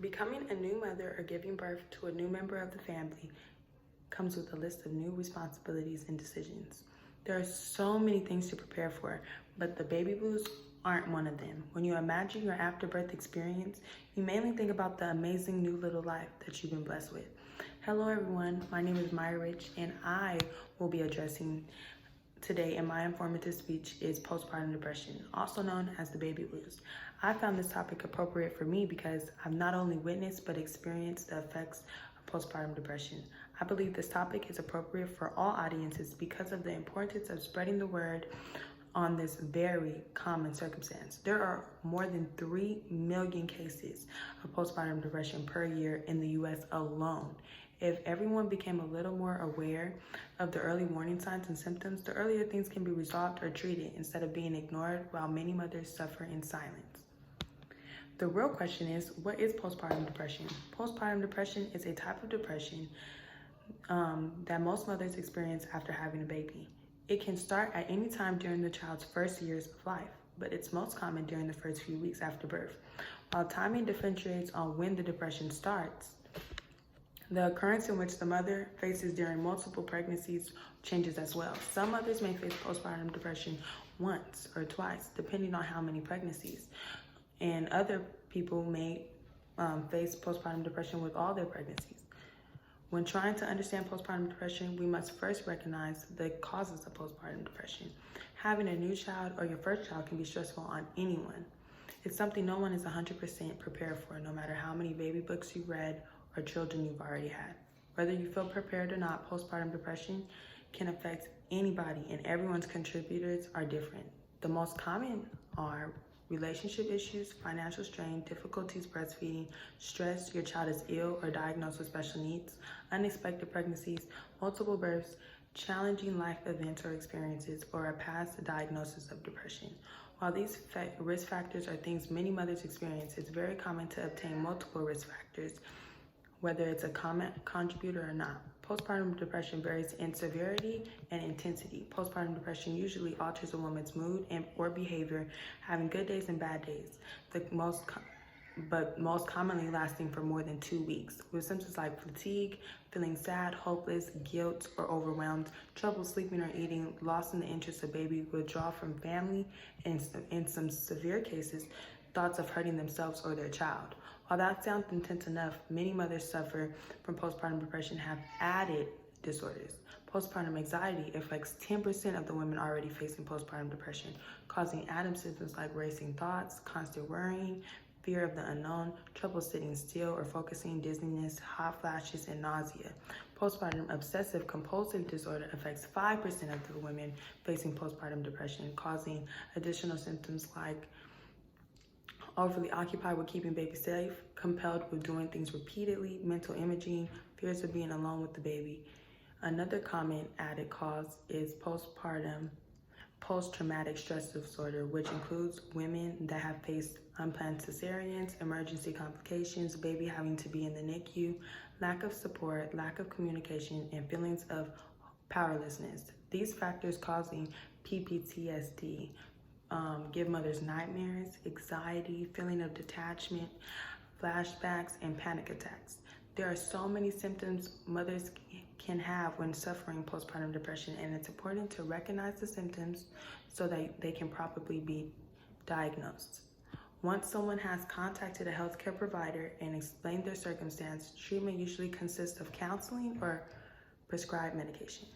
Becoming a new mother or giving birth to a new member of the family comes with a list of new responsibilities and decisions. There are so many things to prepare for, but the baby blues aren't one of them. When you imagine your after-birth experience, you mainly think about the amazing new little life that you've been blessed with. Hello everyone, my name is Maya Rich and I will be addressing today in my informative speech is postpartum depression, also known as the baby blues. I found this topic appropriate for me because I've not only witnessed but experienced the effects of postpartum depression. I believe this topic is appropriate for all audiences because of the importance of spreading the word on this very common circumstance. There are more than 3 million cases of postpartum depression per year in the US alone. If everyone became a little more aware of the early warning signs and symptoms, the earlier things can be resolved or treated instead of being ignored while many mothers suffer in silence. The real question is, what is postpartum depression? Postpartum depression is a type of depression that most mothers experience after having a baby. It can start at any time during the child's first years of life, but it's most common during the first few weeks after birth. While timing differentiates on when the depression starts, the occurrence in which the mother faces during multiple pregnancies changes as well. Some mothers may face postpartum depression once or twice, depending on how many pregnancies. And other people may face postpartum depression with all their pregnancies. When trying to understand postpartum depression, we must first recognize the causes of postpartum depression. Having a new child or your first child can be stressful on anyone. It's something no one is 100% prepared for, no matter how many baby books you've read or children you've already had. Whether you feel prepared or not, postpartum depression can affect anybody and everyone's contributors are different. The most common are relationship issues, financial strain, difficulties breastfeeding, stress, your child is ill or diagnosed with special needs, unexpected pregnancies, multiple births, challenging life events or experiences, or a past diagnosis of depression. While these risk factors are things many mothers experience, it's very common to obtain multiple risk factors, whether it's a common contributor or not. Postpartum depression varies in severity and intensity. Postpartum depression usually alters a woman's mood or behavior, having good days and bad days, but most commonly lasting for more than 2 weeks, with symptoms like fatigue, feeling sad, hopeless, guilt, or overwhelmed, trouble sleeping or eating, loss in the interest of baby, withdrawal from family, and in some severe cases, thoughts of hurting themselves or their child. While that sounds intense enough, many mothers suffer from postpartum depression have added disorders. Postpartum anxiety affects 10% of the women already facing postpartum depression, causing added symptoms like racing thoughts, constant worrying, fear of the unknown, trouble sitting still or focusing, dizziness, hot flashes, and nausea. Postpartum obsessive compulsive disorder affects 5% of the women facing postpartum depression, causing additional symptoms like overly occupied with keeping baby safe, compelled with doing things repeatedly, mental imaging, fears of being alone with the baby. Another common added cause is postpartum post-traumatic stress disorder, which includes women that have faced unplanned cesareans, emergency complications, baby having to be in the NICU, lack of support, lack of communication, and feelings of powerlessness. These factors causing PPTSD give mothers nightmares, anxiety, feeling of detachment, flashbacks, and panic attacks. There are so many symptoms mothers can have when suffering postpartum depression, and it's important to recognize the symptoms so that they can properly be diagnosed. Once someone has contacted a healthcare provider and explained their circumstance, treatment usually consists of counseling or prescribed medication.